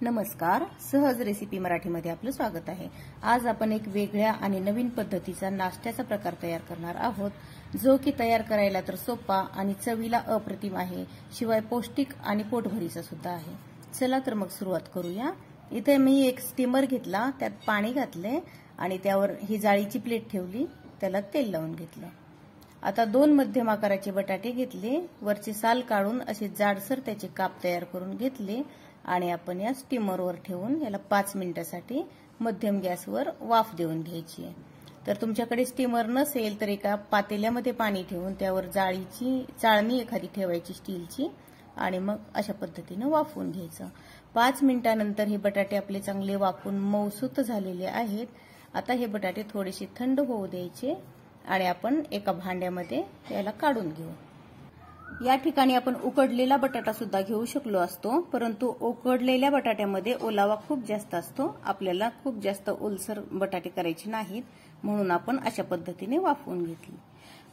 नमस्कार, सहज रेसिपी मराठीमध्ये आपलं स्वागत आहे। आज आपण एक वेगळ्या आणि नवीन पद्धतीचा नाश्त्याचा प्रकार तयार करणार आहोत, जो की तयार करायला तर सोपा आणि चवीला अप्रतिम आहे, शिवाय पौष्टिक आणि पोटभरीचा सुद्धा आहे। चला तर मग सुरुवात करूया। इथे मी एक स्टीमर घेतला, त्यात पाणी घातले आणि त्यावर ही जाळीची प्लेट ठेवली, त्याला तेल लावून घेतलं। आता 2 मध्यम आकाराचे बटाटे घेतले, वरची साल काढून असे जाडसर त्याचे काप तयार करून घेतले आणि आपण या स्टीमरवर ठेवून याला 5 मिनिटांसाठी मध्यम गॅसवर वाफ देऊन घ्यायची आहे। तर तुमच्याकडे स्टीमर नसेल तर एका पातेल्यामध्ये पाणी ठेवून त्यावर चाळणी एखादी ठेवायची स्टीलची आणि मग अशा पद्धतीने वाफवून घ्यायचं। 5 मिनिटांनंतर हे बटाटे आपले चांगले वाफून मऊसूत झालेले आहेत। आता हे बटाटे थोडेसे थंड होऊ द्यायचे आणि आपण एका भांड्यामध्ये याला काढून घेऊ। या ठिकाणी आपण उकडलेला बटाटा सुद्धा घेऊ शकलो असतो, परंतु उकडलेल्या बटाट्यामध्ये ओलावा खूप जास्त असतो, आपल्याला खूप जास्त ओलसर बटाटे करायचे नाहीत, म्हणून आपण अशा पद्धतीने वाफवून घेतली।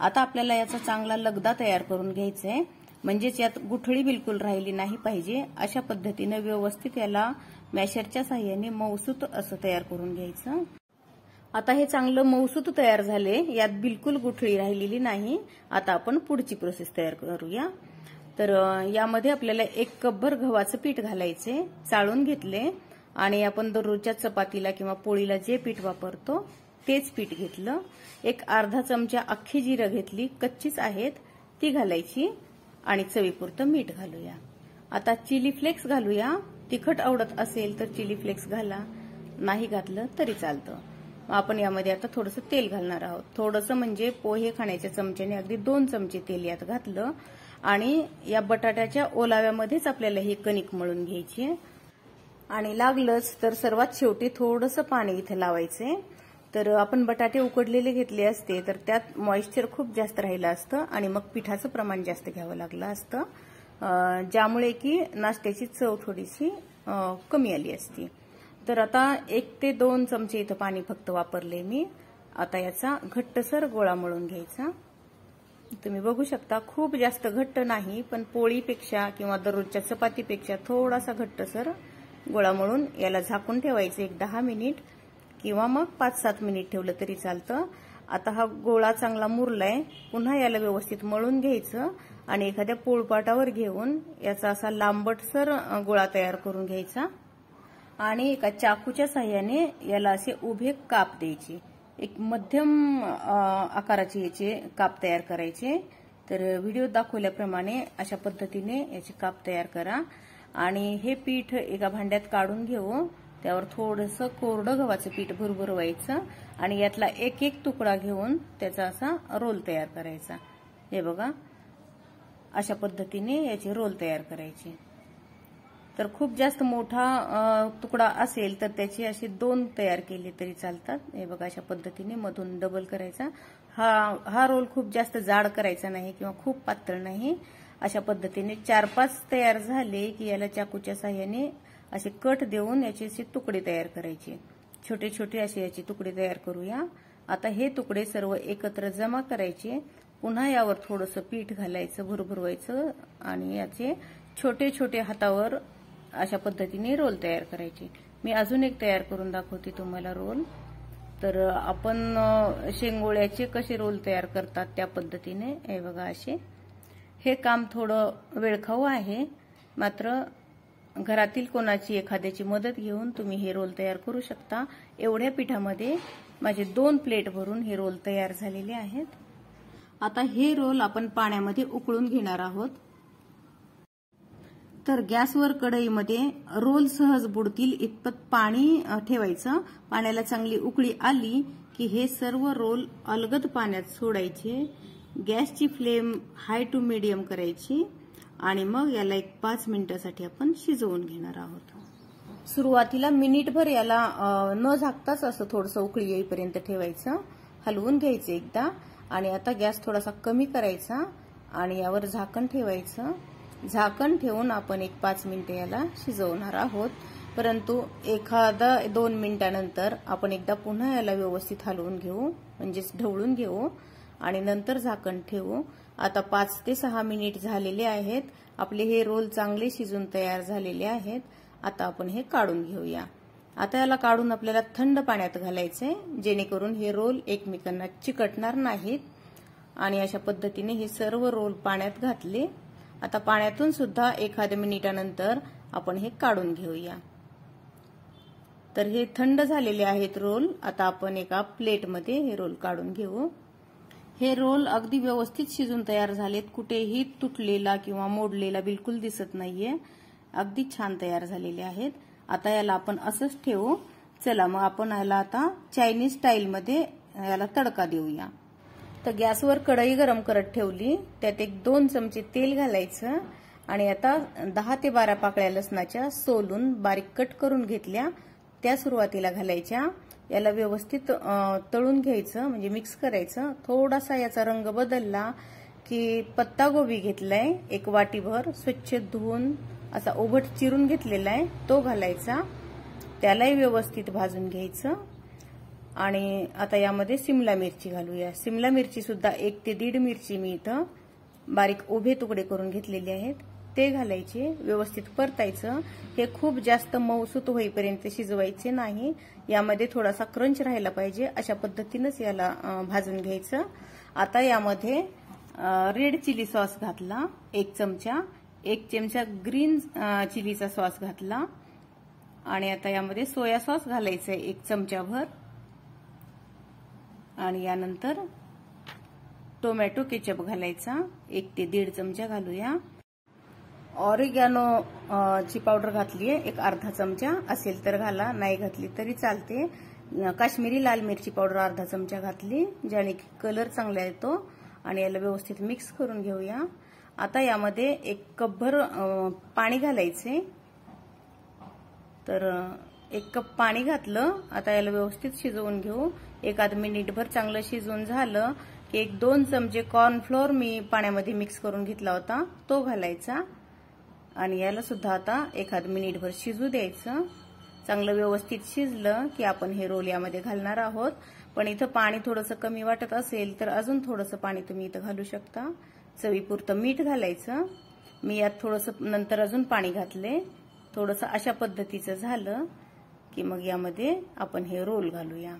आता आपल्याला याचा चांगला लगदा तयार करून घ्यायचा आहे, म्हणजेच यात गुठळी बिलकुल राहिली नाही पाहिजे। अशा पद्धतीने व्यवस्थित याला मॅशरच्या साहाय्याने मऊसूत असं तयार करून घ्यायचं। आता हे चांगलं मऊसूत तयार झाले, यात बिलकुल गुठळी राहिलेली नाही। आता आपण पुढची प्रोसेस तयार करूया। तर यामध्ये आपल्याला 1 कपभर गव्हाचं पीठ घालायचे, चाळून घेतले आणि आपण दररोजच्या चपातीला किंवा पोळीला जे पीठ वापरतो तेच पीठ घेतलं। एक अर्धा चमचा अख्खी जिरं घेतली, कच्चीच आहेत, ती घालायची आणि चवीपुरतं मीठ घालूया। आता चिली फ्लेक्स घालूया, तिखट आवडत असेल तर चिली फ्लेक्स घाला, नाही घातलं तरी चालतं। आपण यामध्ये आता थोडंसं तेल घालणार आहोत, थोडंसं म्हणजे पोहे खाण्याच्या चमच्याने अगदी 2 चमचे तेल यात घातलं आणि या बटाट्याच्या ओलाव्यामध्येच आपल्याला ही कणिक मळून घ्यायची आणि लागलंच तर सर्वात शेवटी थोडंसं पाणी इथे लावायचंय। तर आपण बटाटे उकडलेले घेतले असते तर त्यात मॉइश्चर खूप जास्त राहिलं असतं आणि मग पिठाचं प्रमाण जास्त घ्यावं लागलं असतं, ज्यामुळे की नाश्त्याची चव थोडीशी कमी आली असती। तर आता 1 ते 2 चमचे इथं पाणी फक्त वापरले मी। आता याचा घट्टसर गोळा मळून घ्यायचा। तुम्ही बघू शकता, खूप जास्त घट्ट नाही, पण पोळीपेक्षा किंवा दररोजच्या चपातीपेक्षा थोडासा घट्टसर गोळा मळून याला झाकून ठेवायचं 10 मिनिट किंवा मग 5-7 मिनिट ठेवलं तरी चालतं। आता हा गोळा चांगला मुरलाय, पुन्हा याला व्यवस्थित मळून घ्यायचं आणि एखाद्या पोळपाटावर घेऊन याचा असा लांबटसर गोळा तयार करून घ्यायचा आणि एका चाकूच्या साहाय्याने याला असे उभे काप द्यायचे। एक मध्यम आकाराचे याचे काप तयार करायचे। तर व्हिडिओ दाखवल्याप्रमाणे अशा पद्धतीने याचे काप तयार करा आणि हे पीठ एका भांड्यात काढून घेऊ, त्यावर थोडंसं कोरडं गव्हाचं पीठ भुरभुरवायचं आणि यातला एक तुकडा घेऊन त्याचा असा रोल तयार करायचा। हे बघा, अशा पद्धतीने याचे रोल तयार करायचे। तर खूप जास्त मोठा तुकडा असेल तर त्याचे असे 2 तयार केले तरी चालतात। हे बघा, अशा पद्धतीने मधून डबल करायचा। हा रोल खूप जास्त जाड करायचा नाही किंवा खूप पातळ नाही। अशा पद्धतीने 4-5 तयार झाले की याला चाकूच्या साहाय्याने असे कट देऊन याचे असे तुकडे तयार करायचे, छोटे छोटे असे याचे तुकडे तयार करूया। आता हे तुकडे सर्व एकत्र जमा करायचे, पुन्हा यावर थोडंसं पीठ घालायचं, भुरभुरवायचं आणि याचे छोटे छोटे हातावर अशा पद्धतीने रोल तयार करायचे। मी अजून एक तयार करून दाखवते तुम्हाला रोल। तर आपण शेंगोळ्याचे कसे रोल तयार करतात त्या पद्धतीने, हे बघा असे। हे काम थोडं वेळखाऊ आहे, मात्र घरातील कोणाची एखाद्याची मदत घेऊन तुम्ही हे रोल तयार करू शकता। एवढ्या पिठामध्ये माझे 2 प्लेट भरून हे रोल तयार झालेले आहेत। आता हे रोल आपण पाण्यामध्ये उकळून घेणार आहोत। तर गॅसवर कढईमध्ये रोल सहज बुडतील इतपत पाणी ठेवायचं। पाण्याला चांगली उकळी आली की हे सर्व रोल अलगद पाण्यात सोडायचे। गॅसची फ्लेम हाय टू मीडियम करायची आणि मग याला 5 मिनिटांसाठी आपण शिजवून घेणार आहोत। सुरुवातीला मिनिटभर याला न झाकताच असं थोडंसं उकळी येईपर्यंत ठेवायचं, हलवून घ्यायचं एकदा आणि आता गॅस थोडासा कमी करायचा आणि यावर झाकण ठेवायचं। झाकण ठेवून आपण 5 मिनिटे याला शिजवणार आहोत, परंतु 1-2 मिनिटांनंतर आपण एकदा पुन्हा याला व्यवस्थित हलवून घेऊ, म्हणजेच ढवळून घेऊ आणि नंतर झाकण ठेवू। आता 5 ते 6 मिनिट झालेले आहेत, आपले हे रोल चांगले शिजून तयार झालेले आहेत। आता आपण हे काढून घेऊया। आता याला काढून आपल्याला थंड पाण्यात घालायचंय, जेणेकरून हे रोल एकमेकांना चिकटणार नाहीत। आणि अशा पद्धतीने हे सर्व रोल पाण्यात घातले। आता पाण्यातून सुद्धा एखाद्या मिनिटानंतर आपण हे काढून घेऊया। तर हे थंड झालेले आहेत रोल। आता आपण एका प्लेटमध्ये हे रोल काढून घेऊ। हे रोल अगदी व्यवस्थित शिजून तयार झालेत, कुठेही तुटलेला किंवा मोडलेला बिलकुल दिसत नाहीये, अगदी छान तयार झालेले आहेत। आता याला आपण असंच ठेवू। चला मग आपण याला आता चायनीज स्टाईल मध्ये याला तडका देऊया। तर गॅसवर कढई गरम करत ठेवली, त्यात एक 2 चमचे तेल घालायचं आणि आता 10 ते 12 पाकळ्या लसणाच्या सोलून बारीक कट करून घेतल्या, त्या सुरुवातीला घालायच्या। याला व्यवस्थित तळून घ्यायचं, म्हणजे मिक्स करायचं। थोडासा याचा रंग बदलला की पत्ता गोबी घेतलाय 1 वाटीभर, स्वच्छ धुवून असा उभट चिरून घेतलेला आहे, तो घालायचा। त्यालाही व्यवस्थित भाजून घ्यायचं। आणि आता यामध्ये सिमला मिरची घालूया। सिमला मिरची सुद्धा 1 ते 1.5 मिरची मी इथं बारीक उभे तुकडे करून घेतलेले आहेत, ते घालायचे। व्यवस्थित परतायचं। हे खूप जास्त मऊसूत होईपर्यंत शिजवायचे नाही, यामध्ये थोडासा क्रंच राहायला पाहिजे, अशा पद्धतीनेच याला भाजून घ्यायचं। आता यामध्ये रेड चिली सॉस घातला 1 चमचा, 1 चमचा ग्रीन चिलीचा सॉस घातला आणि आता यामध्ये सोया सॉस घालायचा 1 चमचाभर आणि यानंतर टोमॅटो केचप घालायचा 1 ते 1.5 चमचा घालूया। ऑरिगॅनो ची पावडर घातली आहे 1 अर्धा चमचा, असेल तर घाला, नाही घातली तरी चालते। काश्मीरी लाल मिरची पावडर अर्धा चमचा घातली, ज्याने कलर चांगला येतो। आणि याला व्यवस्थित मिक्स करून घेऊया। आता यामध्ये 1 कपभर पाणी घालायचे। तर 1 कप पाणी घातलं। आता याला व्यवस्थित शिजवून घेऊ। 1 मिनिटभर चांगलं शिजवून झालं की 1-2 चमचे कॉर्नफ्लोअर मी पाण्यामध्ये मिक्स करून घेतला होता, तो घालायचा आणि याला सुद्धा आता 1 मिनिटभर शिजू द्यायचं। चांगलं व्यवस्थित शिजलं की आपण हे रोल यामध्ये घालणार आहोत। पण इथं पाणी थोडंसं कमी वाटत असेल तर अजून थोडंसं पाणी तुम्ही इथं घालू शकता। चवीपुरतं मीठ घालायचं। मी यात थोडंसं नंतर अजून पाणी घातले। थोडंसं अशा पद्धतीचं झालं की मग यामध्ये आपण हे रोल घालूया।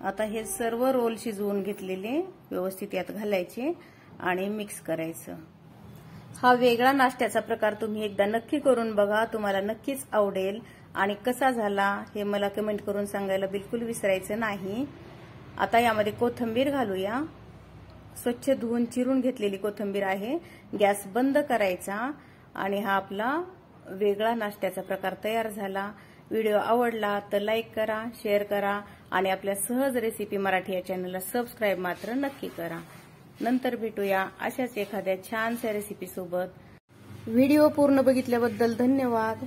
आता हे सर्व रोल शिजवून घेतलेले व्यवस्थित यात घालायचे आणि मिक्स करायचं। हा वेगळा नाश्त्याचा प्रकार तुम्ही एकदा नक्की करून बघा, तुम्हाला नक्कीच आवडेल। आणि कसा झाला हे मला कमेंट करून सांगायला बिलकुल विसरायचं नाही। आता यामध्ये कोथिंबीर घालूया। स्वच्छ धुवून चिरून घेतलेली कोथिंबीर आहे। गॅस बंद करायचा आणि हा आपला वेगळा नाश्त्याचा प्रकार तयार झाला। व्हिडिओ आवडला तर लाईक करा, शेअर करा आणि आपल्या सहज रेसिपी मराठी या चॅनलला सबस्क्राईब मात्र नक्की करा। नंतर भेटूया अशाच एखाद्या छानशा रेसिपी सोबत। व्हिडिओ पूर्ण बघितल्याबद्दल धन्यवाद।